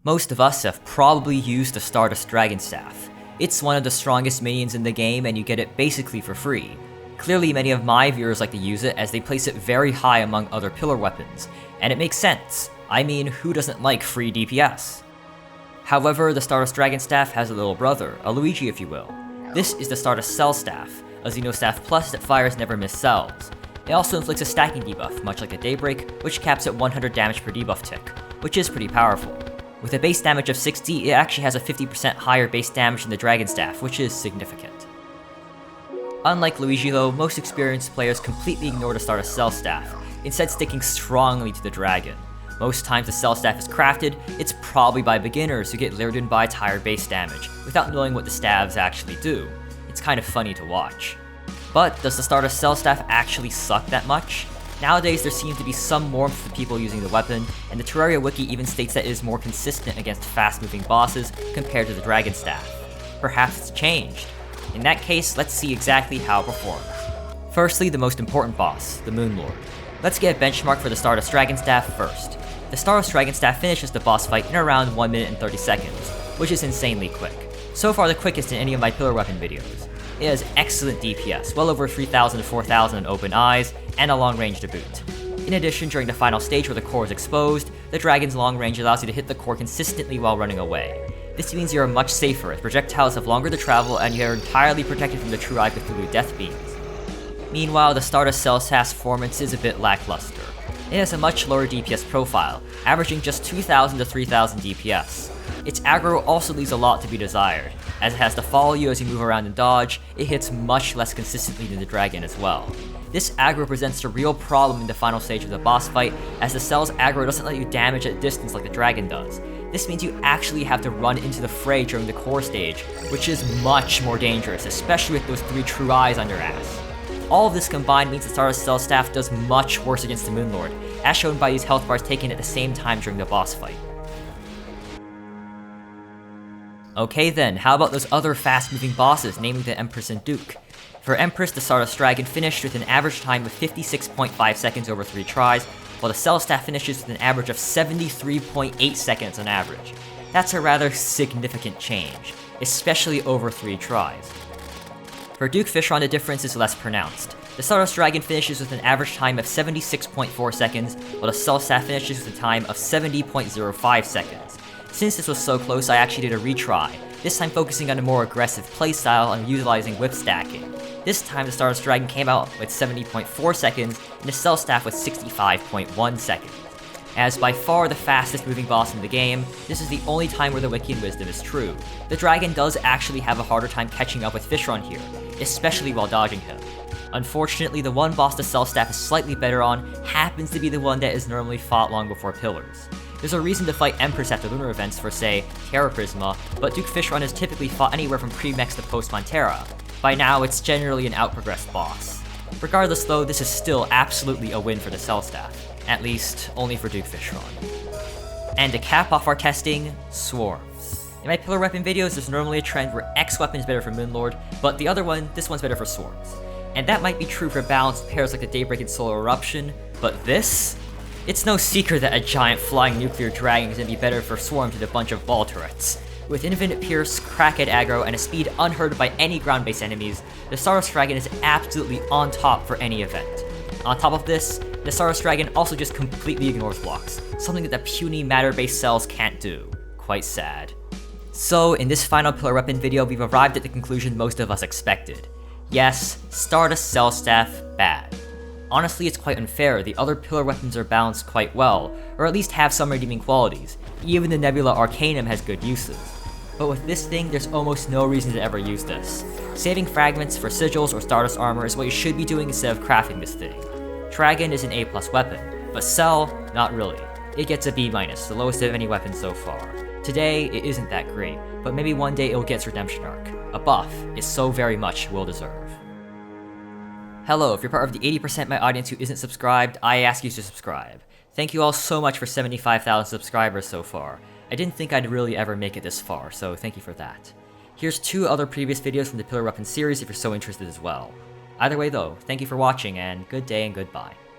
Most of us have probably used the Stardust Dragon Staff. It's one of the strongest minions in the game and you get it basically for free. Clearly many of my viewers like to use it as they place it very high among other pillar weapons, and it makes sense. I mean, who doesn't like free DPS? However, the Stardust Dragon Staff has a little brother, a Luigi if you will. This is the Stardust Cell Staff, a Xenostaff Plus that fires never miss cells. It also inflicts a stacking debuff, much like a Daybreak, which caps at 100 damage per debuff tick, which is pretty powerful. With a base damage of 60, it actually has a 50% higher base damage than the Dragon Staff, which is significant. Unlike Luigi though, most experienced players completely ignore the Stardust Cell Staff, instead sticking strongly to the Dragon. Most times the Cell Staff is crafted, it's probably by beginners who get lured in by its higher base damage, without knowing what the staves actually do. It's kind of funny to watch. But does the Stardust Cell Staff actually suck that much? Nowadays there seems to be some warmth to people using the weapon, and the Terraria wiki even states that it is more consistent against fast-moving bosses compared to the Dragon Staff. Perhaps it's changed. In that case, let's see exactly how it performs. Firstly, the most important boss, the Moon Lord. Let's get a benchmark for the Stardust Dragon Staff first. The Stardust Dragon Staff finishes the boss fight in around 1 minute and 30 seconds, which is insanely quick. So far the quickest in any of my pillar weapon videos. It has excellent DPS, well over 3,000 to 4,000 in open eyes, and a long range to boot. In addition, during the final stage where the core is exposed, the dragon's long range allows you to hit the core consistently while running away. This means you are much safer as projectiles have longer to travel and you are entirely protected from the True Eye Cthulhu death beams. Meanwhile, the Stardust Cell Staff's performance is a bit lackluster. It has a much lower DPS profile, averaging just 2,000 to 3,000 DPS. Its aggro also leaves a lot to be desired. As it has to follow you as you move around and dodge, it hits much less consistently than the dragon as well. This aggro presents a real problem in the final stage of the boss fight, as the cell's aggro doesn't let you damage at distance like the dragon does. This means you actually have to run into the fray during the core stage, which is much more dangerous, especially with those 3 true eyes on your ass. All of this combined means the Stardust Cell Staff does much worse against the Moon Lord, as shown by these health bars taken at the same time during the boss fight. Okay then, how about those other fast-moving bosses, namely the Empress and Duke? For Empress, the Stardust Dragon finished with an average time of 56.5 seconds over 3 tries, while the Cell Staff finishes with an average of 73.8 seconds on average. That's a rather significant change, especially over 3 tries. For Duke Fishron, the difference is less pronounced. The Stardust Dragon finishes with an average time of 76.4 seconds, while the Cell Staff finishes with a time of 70.05 seconds. Since this was so close, I actually did a retry, this time focusing on a more aggressive playstyle and utilizing whip stacking. This time the Stardust Dragon came out with 70.4 seconds, and the Cell Staff with 65.1 seconds. As by far the fastest moving boss in the game, this is the only time where the Wiccan wisdom is true. The dragon does actually have a harder time catching up with Fishron here, especially while dodging him. Unfortunately, the one boss the Cell Staff is slightly better on happens to be the one that is normally fought long before Pillars. There's a reason to fight Empress after lunar events for, say, Terra Prisma, but Duke Fishron is typically fought anywhere from pre-Mex to post-Montera. By now, it's generally an out-progressed boss. Regardless though, this is still absolutely a win for the Cell Staff. At least, only for Duke Fishron. And to cap off our testing, Swarms. In my pillar weapon videos, there's normally a trend where X weapon is better for Moonlord, but the other one, this one's better for Swarms. And that might be true for balanced pairs like the Daybreak and Solar Eruption, but this? It's no secret that a giant flying nuclear dragon is gonna be better for Swarms than a bunch of ball turrets. With infinite pierce, crackhead aggro, and a speed unheard by any ground-based enemies, the Stardust Dragon is absolutely on top for any event. On top of this, the Stardust Dragon also just completely ignores blocks, something that the puny matter-based cells can't do. Quite sad. So, in this final pillar weapon video, we've arrived at the conclusion most of us expected. Yes, Stardust Cell Staff, bad. Honestly, it's quite unfair. The other pillar weapons are balanced quite well, or at least have some redeeming qualities. Even the Nebula Arcanum has good uses. But with this thing, there's almost no reason to ever use this. Saving fragments for sigils or Stardust armor is what you should be doing instead of crafting this thing. Dragon is an A+ weapon, but Cell, not really. It gets a B-, the lowest of any weapon so far. Today, it isn't that great, but maybe one day it'll get its redemption arc. A buff it so very much will deserve. Hello, if you're part of the 80% of my audience who isn't subscribed, I ask you to subscribe. Thank you all so much for 75,000 subscribers so far. I didn't think I'd really ever make it this far, so thank you for that. Here's 2 other previous videos from the Pillar Weapon series if you're so interested as well. Either way though, thank you for watching and good day and goodbye.